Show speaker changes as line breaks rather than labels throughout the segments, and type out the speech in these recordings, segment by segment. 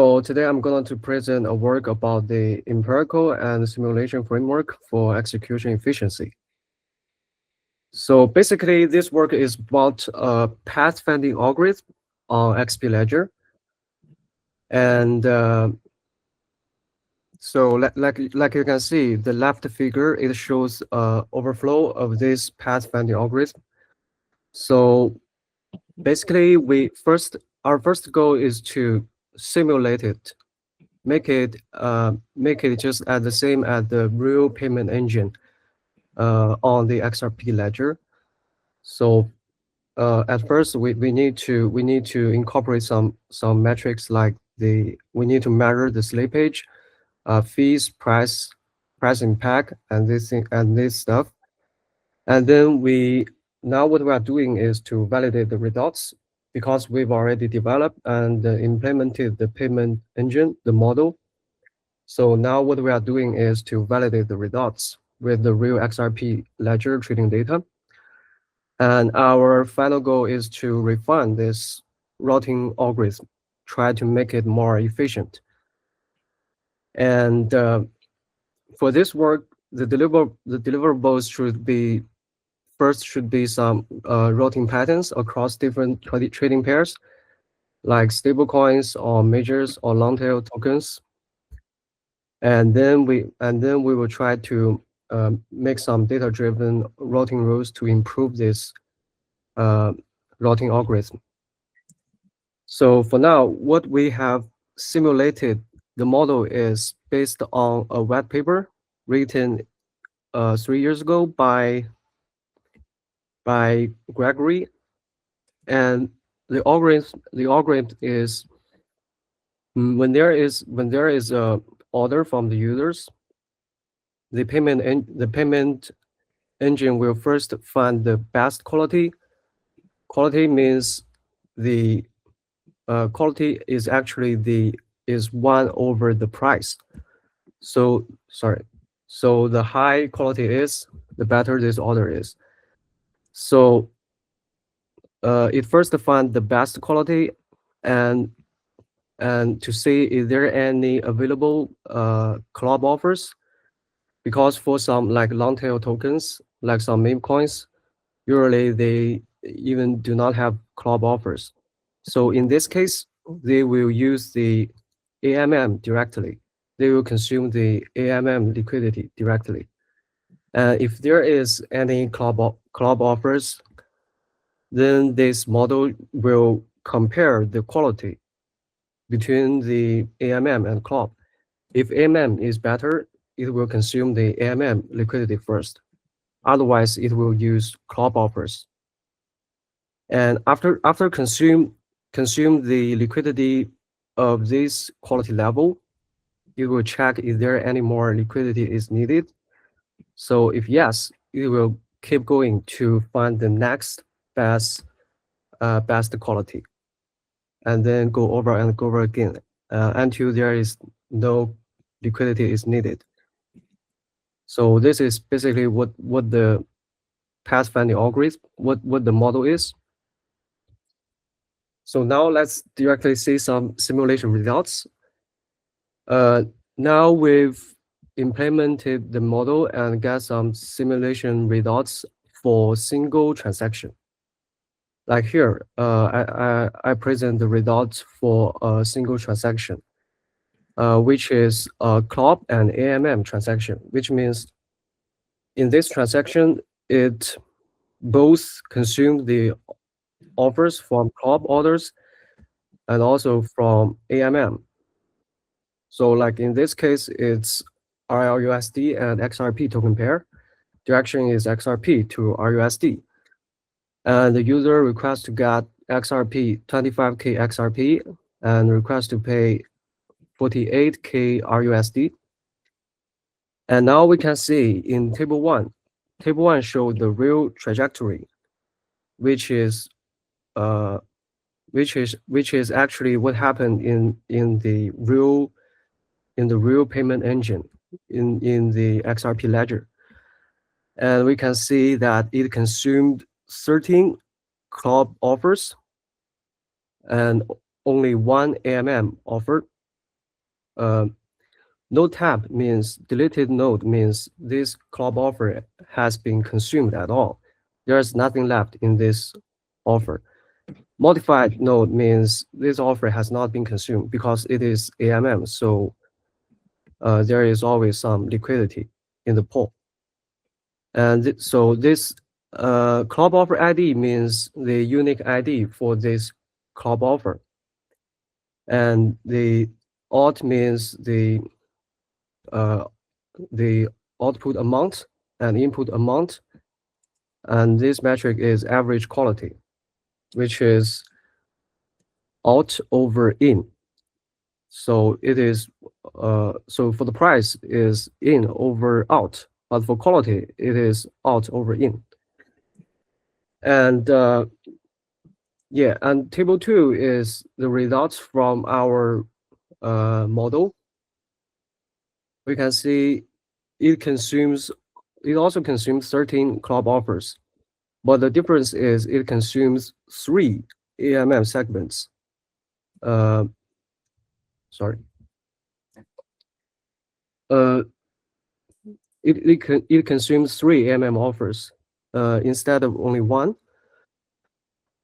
So today I'm going to present a work about the empirical and simulation framework for execution efficiency. So basically, this work is about a path-finding algorithm on XP ledger. And so like you can see, the left figure, it shows overflow of this path-finding algorithm. So basically, our first goal is to simulate it. Make it just at the same as the real payment engine on the XRP ledger. So at first we need to incorporate some metrics like we need to measure the slippage, fees, price impact, and this stuff. And then now what we are doing is to validate the results, because we've already developed and implemented the payment engine, the model. So now what we are doing is to validate the results with the real XRP ledger trading data. And our final goal is to refine this routing algorithm, try to make it more efficient. And for this work, the deliverables should be some routing patterns across different trading pairs, like stablecoins or majors or long tail tokens. And then we will try to make some data-driven routing rules to improve this routing algorithm. So for now, what we have simulated, the model is based on a white paper written 3 years ago by Gregory, and the algorithm is when there is a order from the users, the payment engine will first find the best quality. Quality means the quality is actually is 1 over the price. So the high quality is, the better this order is. So it first find the best quality and to see is there any available CLOB offers, because for some like long tail tokens, like some meme coins, usually they even do not have CLOB offers. So in this case, they will use the AMM directly. They will consume the AMM liquidity directly. If there is any CLOB offers, then this model will compare the quality between the AMM and CLOB. If AMM is better, it will consume the AMM liquidity first. Otherwise, it will use CLOB offers. And after consume the liquidity of this quality level, it will check if there any more liquidity is needed. So if yes, it will keep going to find the next best quality, and then go over and go over again until there is no liquidity is needed. So this is basically what the path-finding algorithm, what the model is. So now let's directly see some simulation results. Now we've implemented the model and got some simulation results for single transaction. Like here, I present the results for a single transaction, which is a CLOB and AMM transaction, which means in this transaction, it both consume the offers from CLOB orders and also from AMM. So like in this case, it's RLUSD and XRP token pair. Direction is XRP to RUSD. And the user requests to get XRP, 25K XRP, and requests to pay 48K RUSD. And now we can see in table 1. Table 1 shows the real trajectory, which is actually what happened in the real payment engine in the XRP ledger. And we can see that it consumed 13 CLOB offers and only 1 AMM offer. node tab means deleted node means this CLOB offer has been consumed at all. There's nothing left in this offer. Modified node means this offer has not been consumed because it is AMM, so there is always some liquidity in the pool. And so this CLOB offer ID means the unique ID for this CLOB offer. And the alt means the output amount and input amount. And this metric is average quality, which is out over in. So it is, so for the price is in over out, but for quality, it is out over in. And yeah, and table 2 is the results from our model. We can see it also consumes 13 CLOB offers, but the difference is it consumes 3 AMM segments. Sorry. It consumes 3 AMM offers instead of only 1.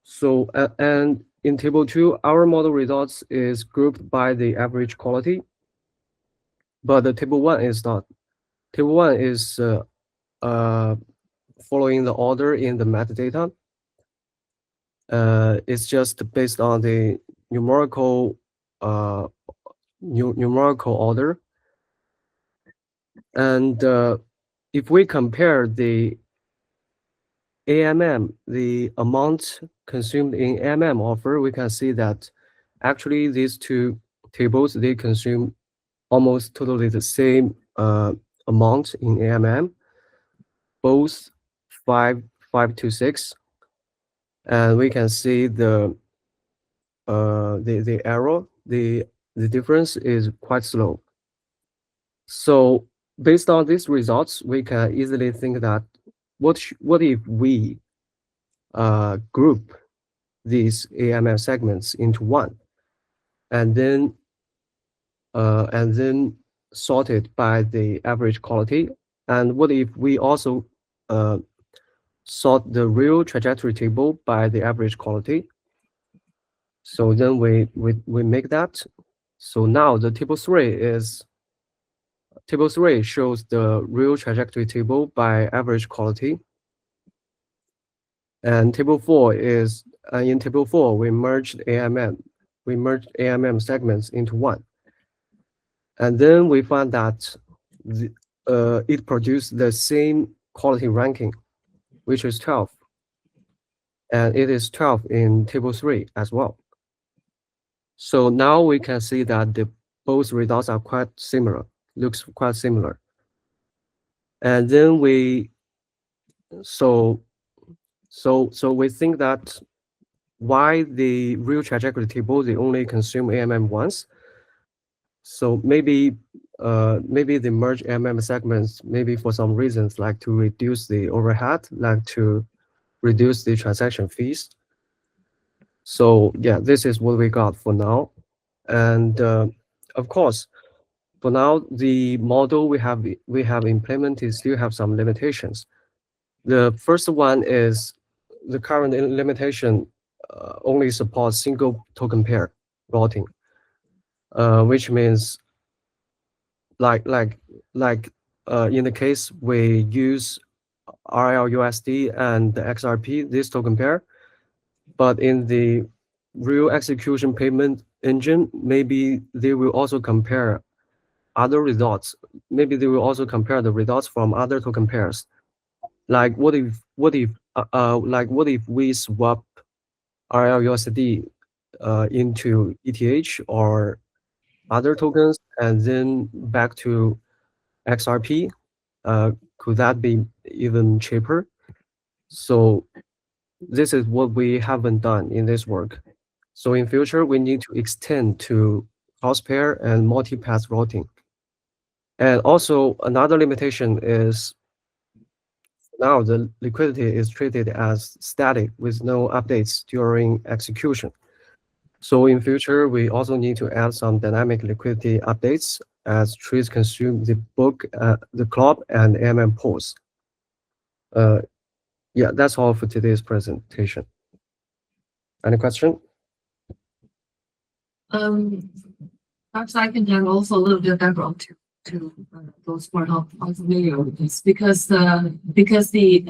So and in table 2, our model results is grouped by the average quality, but the table 1 is not. Table 1 is following the order in the metadata. It's just based on the numerical order. And if we compare the AMM, the amount consumed in AMM offer, we can see that actually these two tables, they consume almost totally the same amount in AMM, both 5 to 6. And we can see the error, the difference is quite slow. So based on these results, we can easily think that what if we group these AMM segments into one, and then sort it by the average quality? And what if we also sort the real trajectory table by the average quality? So then we make that. So now the table 3 shows the real trajectory table by average quality. And table 4 is in table 4 we merged AMM segments into one. And then we found that it produced the same quality ranking, which is 12. And it is 12 in table 3 as well. So now we can see that both results are quite similar, looks quite similar. And then we we think that why the real trajectory table, they only consume AMM once. So maybe they merge AMM segments, maybe for some reasons, like to reduce the overhead, like to reduce the transaction fees. So yeah, this is what we got for now. And of course, for now, the model we have implemented still have some limitations. The first one is the current limitation only supports single token pair routing, which means like in the case we use RLUSD and the XRP, this token pair, but in the real execution payment engine, maybe they will also compare other results. Maybe they will also compare the results from other token pairs. Like what if we swap RLUSD into ETH or other tokens and then back to XRP? Could that be even cheaper? So this is what we haven't done in this work. So in future, we need to extend to cross-pair and multi-path routing. And also another limitation is now the liquidity is treated as static with no updates during execution. So in future, we also need to add some dynamic liquidity updates as trades consume the book, the CLOB and AMM pools. Yeah, that's all for today's presentation. Any question?
Perhaps I can add also a little bit of background to those who are not familiar with this, because the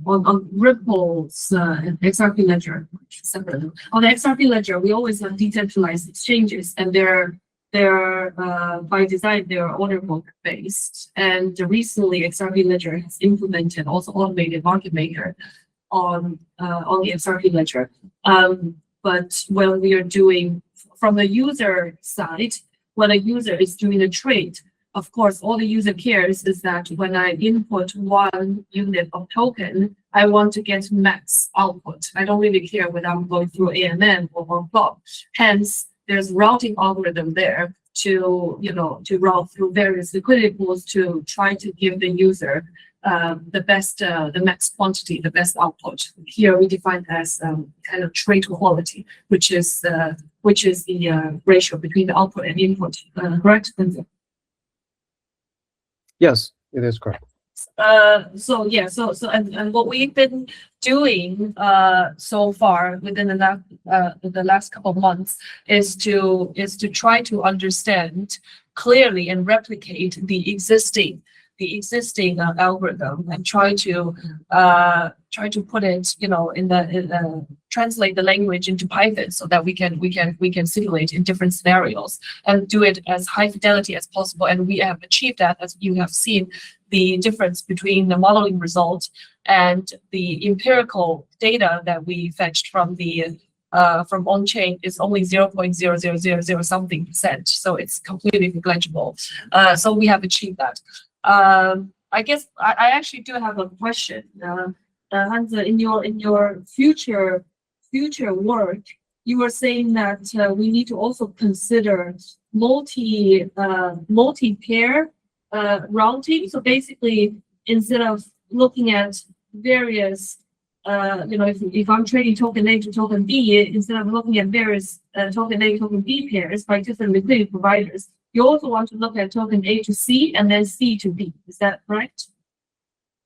on Ripple's and XRP ledger, which is separate. On the XRP ledger, we always have decentralized exchanges, and they're by design they're order book based. And recently, XRP ledger has implemented also automated market maker on the XRP ledger. But when we are doing from the user side, when a user is doing a trade, of course, all the user cares is that when I input 1 unit of token, I want to get max output. I don't really care whether I'm going through AMM or CLOB. Hence, there's routing algorithm there to route through various liquidity pools to try to give the user the max quantity, the best output. Here we define as kind of trade quality, which is the ratio between the output and input. Correct?
Yes, it is correct.
So what we've been doing so far within the last couple of months is to try to understand clearly and replicate the existing algorithm and try to put it, translate the language into Python so that we can simulate in different scenarios and do it as high fidelity as possible. And we have achieved that, as you have seen, the difference between the modeling result and the empirical data that we fetched from on-chain is only 0.0000 something percent. So it's completely negligible. So we have achieved that. I guess I actually do have a question. Hanze, in your future work, you were saying that we need to also consider multi-pair routing. So basically, instead of looking at various, if I'm trading token A to token B, instead of looking at various token A, token B pairs by different liquidity providers, you also want to look at token A to C and then C to B. Is that correct?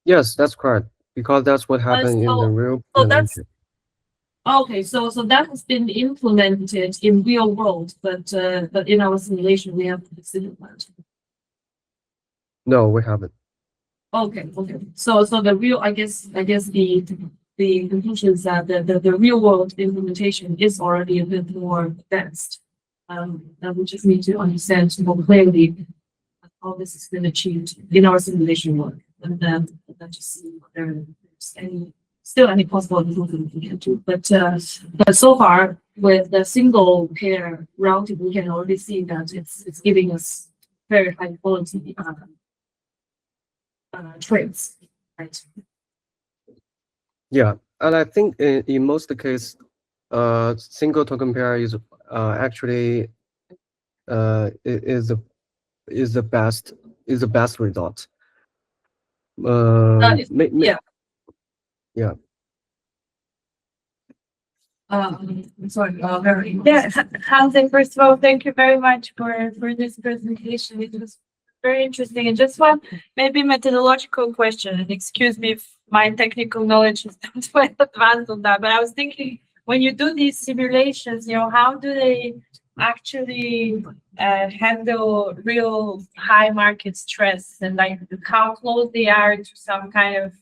Yes, that's correct. Because that's what happened in the real.
So that's okay. So that has been implemented in real world, but in our simulation we have to consider that.
No, we haven't.
Okay. So the real, I guess the conclusion is that the real world implementation is already a bit more advanced. And we just need to understand more clearly how this has been achieved in our simulation work, and then just see if there's any possible improvement we can do. But so far, with the single pair routing, we can already see that it's giving us very high quality trades, right?
Yeah, and I think in most cases, single token pair is actually is the best result.
Yeah.
Yeah.
I'm sorry.
Yeah, Hanze, first of all, thank you very much for this presentation. It was very interesting. And just one maybe methodological question, and excuse me if my technical knowledge is not well advanced on that, but I was thinking, when you do these simulations, how do they actually handle real high market stress, and like how close they are to some kind of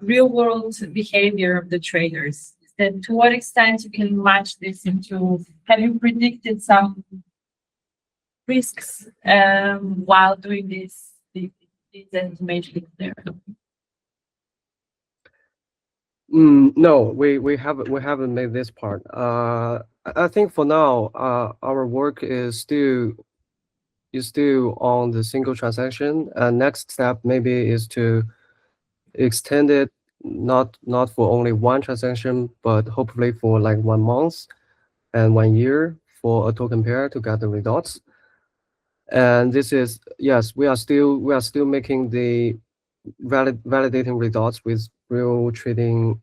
real world behavior of the traders? And to what extent you can match this into, have you predicted some risks while doing these estimations there?
No, we haven't made this part. I think for now, our work is still on the single transaction. Next step maybe is to extend it not for only one transaction, but hopefully for like 1 month and 1 year for a token pair to get the results. And this is, yes, we are still making the validating results with real trading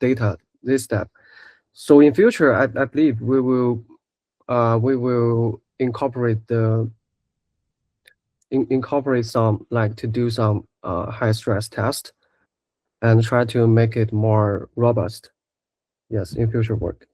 data this step. So in future, I believe we will incorporate some, like, to do some high stress test and try to make it more robust. Yes, in future work.